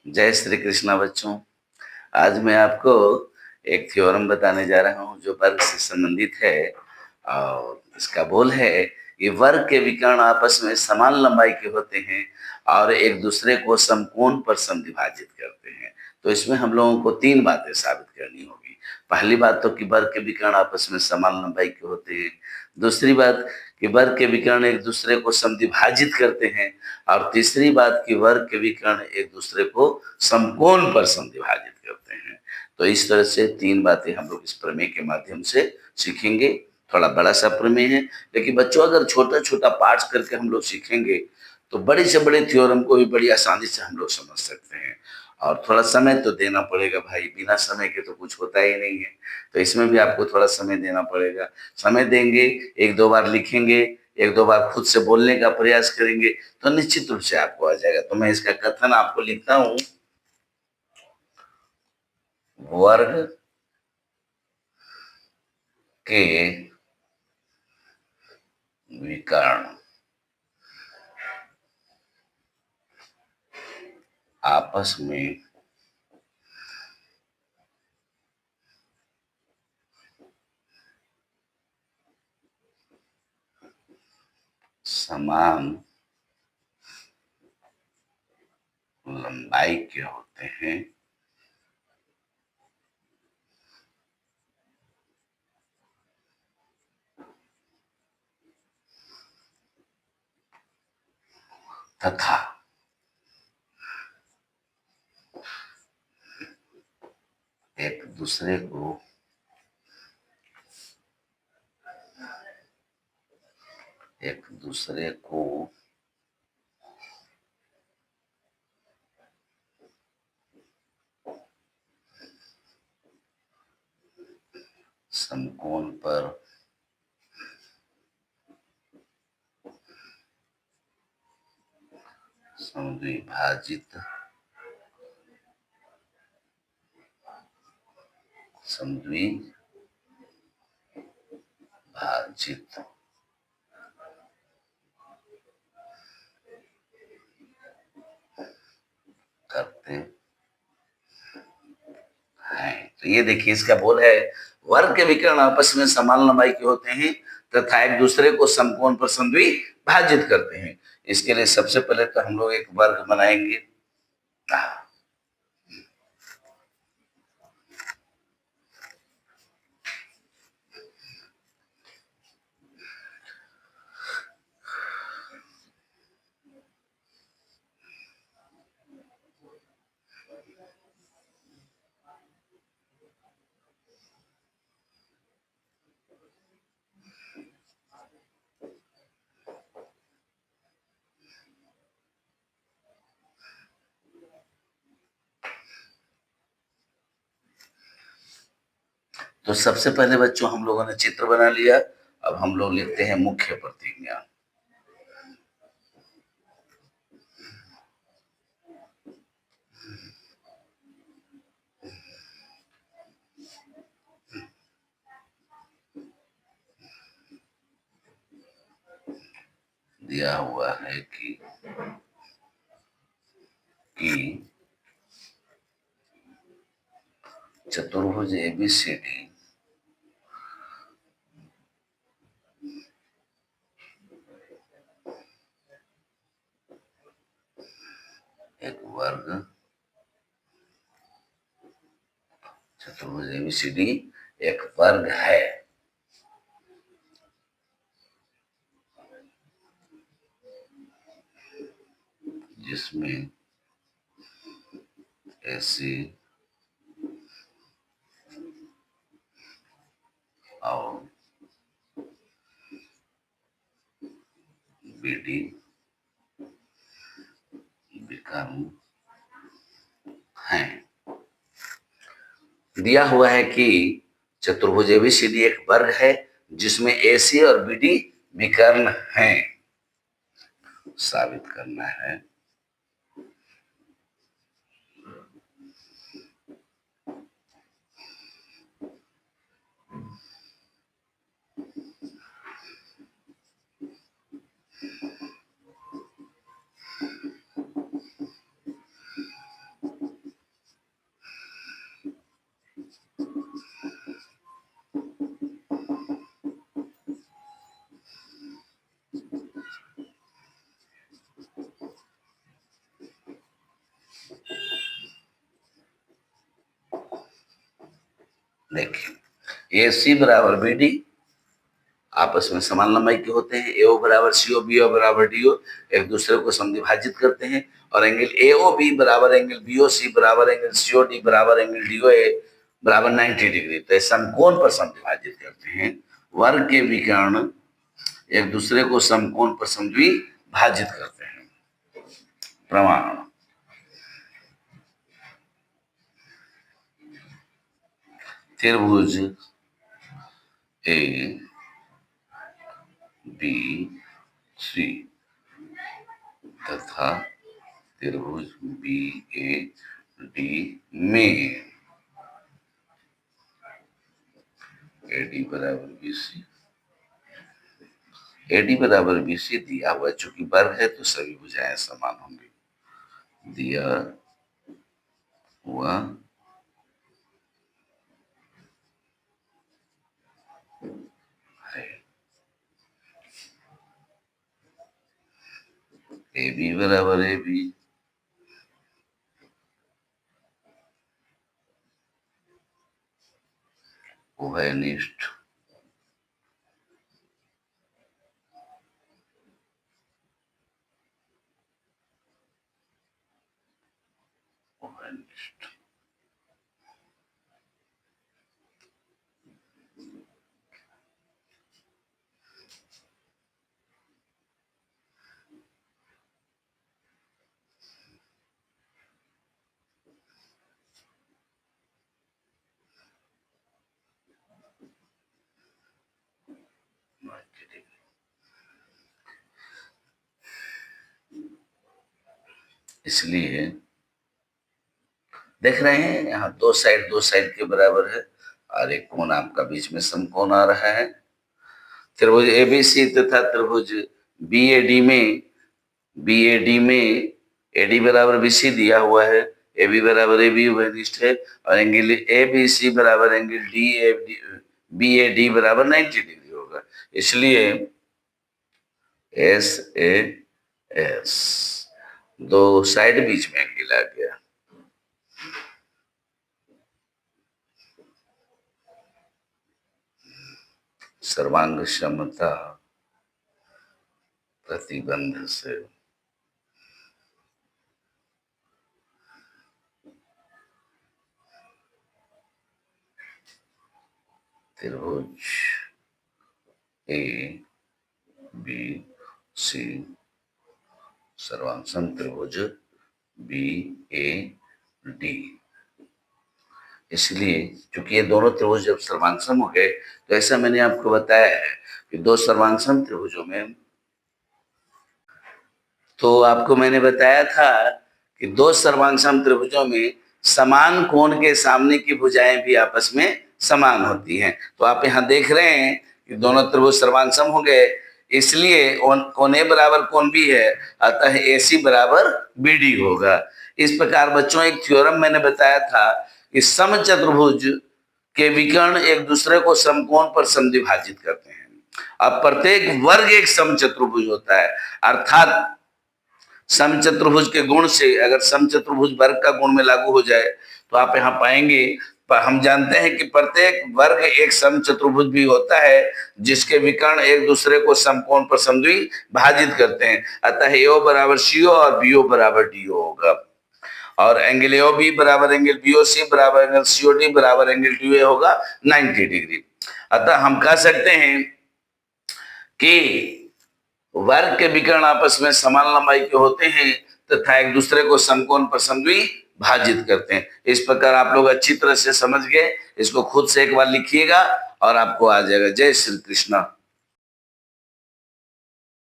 जय श्री कृष्णा बच्चों। आज मैं आपको एक थ्योरम बताने जा रहा हूँ जो वर्ग से संबंधित है और इसका बोल है कि वर्ग के विकर्ण आपस में समान लंबाई के होते हैं और एक दूसरे को समकोण पर समद्विभाजित करते हैं। तो इसमें हम लोगों को 3 बातें साबित करनी होगी। पहली बात तो कि वर्ग के विकर्ण आपस में समान लंबाई के होते हैं। दूसरी बात कि वर्ग के विकर्ण एक दूसरे को समद्विभाजित करते हैं और तीसरी बात कि वर्ग के विकर्ण एक दूसरे को समकोण पर समद्विभाजित करते हैं। तो इस तरह से 3 बातें हम लोग इस प्रमेय के माध्यम से सीखेंगे। थोड़ा बड़ा सा प्रमेय है, लेकिन बच्चों अगर छोटा-छोटा पार्ट्स करके हम लोग सीखेंगे तो बड़े से बड़े थ्योरम को भी बड़ी आसानी से हम लोग समझ सकते हैं। और थोड़ा समय तो देना पड़ेगा भाई, बिना समय के तो कुछ होता ही नहीं है। तो इसमें भी आपको थोड़ा समय देना पड़ेगा। समय देंगे, 1-2 बार लिखेंगे, 1-2 बार खुद से बोलने का प्रयास करेंगे तो निश्चित रूप से आपको आ जाएगा। तो मैं इसका कथन आपको लिखता हूँ। वर्ग के विकर्ण आपस में समान लंबाई के होते हैं तथा एक दूसरे को समकोण पर समद्विभाजित करते हैं। तो ये देखिए, इसका बोल है वर्ग के विकर्ण आपस में समान लंबाई के होते हैं तथा एक दूसरे को समकोण पर समद्विभाजित करते हैं। इसके लिए सबसे पहले तो हम लोग एक वर्ग बनाएंगे। तो सबसे पहले बच्चों हम लोगों ने चित्र बना लिया। अब हम लोग लिखते हैं मुख्य प्रतिज्ञा। दिया हुआ है कि चतुर्भुज एबीसीडी एक वर्ग, चतुर्भुज एबीसीडी एक वर्ग है जिसमें एसी और बीडी विकर्ण हैं। दिया हुआ है कि चतुर्भुज एबीसीडी एक वर्ग है जिसमें एसी और बीडी विकर्ण हैं। साबित करना है देखिए AC बराबर BD आपस में समान लंबाई के होते हैं। AO बराबर CO, BO बराबर DO एक दूसरे को समद्विभाजित करते हैं। और एंगल AOB बराबर एंगल BOC बराबर एंगल COD बराबर एंगल DOA बराबर 90 डिग्री। तो समकोण पर समद्विभाजित करते हैं। वर्ग के विकर्ण एक दूसरे को समकोण पर समद्विभाजित करते हैं। प्रमाण त्रिभुज ABC तथा त्रिभुज BAD में AD बराबर BC दिया हुआ, चूंकि वर्ग है तो सभी भुजाएं समान होंगी। दिया हुआ है AB बराबर AB उभयनिष्ठ इसलिए देख रहे हैं यहाँ दो साइड के बराबर है और एक कोण आपका बीच में समकोण आ रहा है। त्रिभुज ABC तथा त्रिभुज BAD में AD बराबर BC दिया हुआ है, AB बराबर AB उभयनिष्ठ है और एंगल ABC बराबर एंगल BAD बराबर 90 डिग्री होगा। इसलिए SAS दो साइड बीच में एंगल आ गया। सर्वांग क्षमता प्रतिबंध से त्रिभुज ABC सर्वांग त्रिभुज BAD। इसलिए क्योंकि ये दोनों त्रिभुज जब सर्वांगसम हो गए तो ऐसा मैंने आपको बताया है कि दो सर्वांगसम त्रिभुजों में, तो आपको मैंने बताया था कि दो सर्वांगसम त्रिभुजों में समान कोण के सामने की भुजाएं भी आपस में समान होती हैं। तो आप यहाँ देख रहे हैं कि दोनों त्रिभुज सर्वांगसम हो गए, इसलिए कोण A बराबर कोण B है, अतः AC बराबर BD होगा। इस प्रकार बच्चों एक थ्योरम मैंने बताया था कि समचतुर्भुज के विकर्ण एक दूसरे को समकोण पर समद्विभाजित करते हैं। अब प्रत्येक वर्ग एक समचतुर्भुज होता है, अर्थात समचतुर्भुज के गुण से अगर समचतुर्भुज वर्ग का गुण में लागू हो जाए तो आप यहाँ पाएंगे, हम जानते हैं कि प्रत्येक वर्ग एक समचतुर्भुज भी होता है जिसके विकर्ण एक दूसरे को समकोण पर समद्विभाजित करते हैं। अतः AO बराबर CO और BO बराबर DO होगा और एंगल AOB बराबर एंगल BOC बराबर एंगल COD बराबर एंगल DOA होगा 90 डिग्री। अतः हम कह सकते हैं कि वर्ग के विकर्ण आपस में समान लंबाई के होते हैं तथा एक दूसरे को समकोण पर समद्विभाजित करते हैं। इस प्रकार आप लोग अच्छी तरह से समझ गए, इसको खुद से एक बार लिखिएगा और आपको आ जाएगा। जय श्री कृष्ण।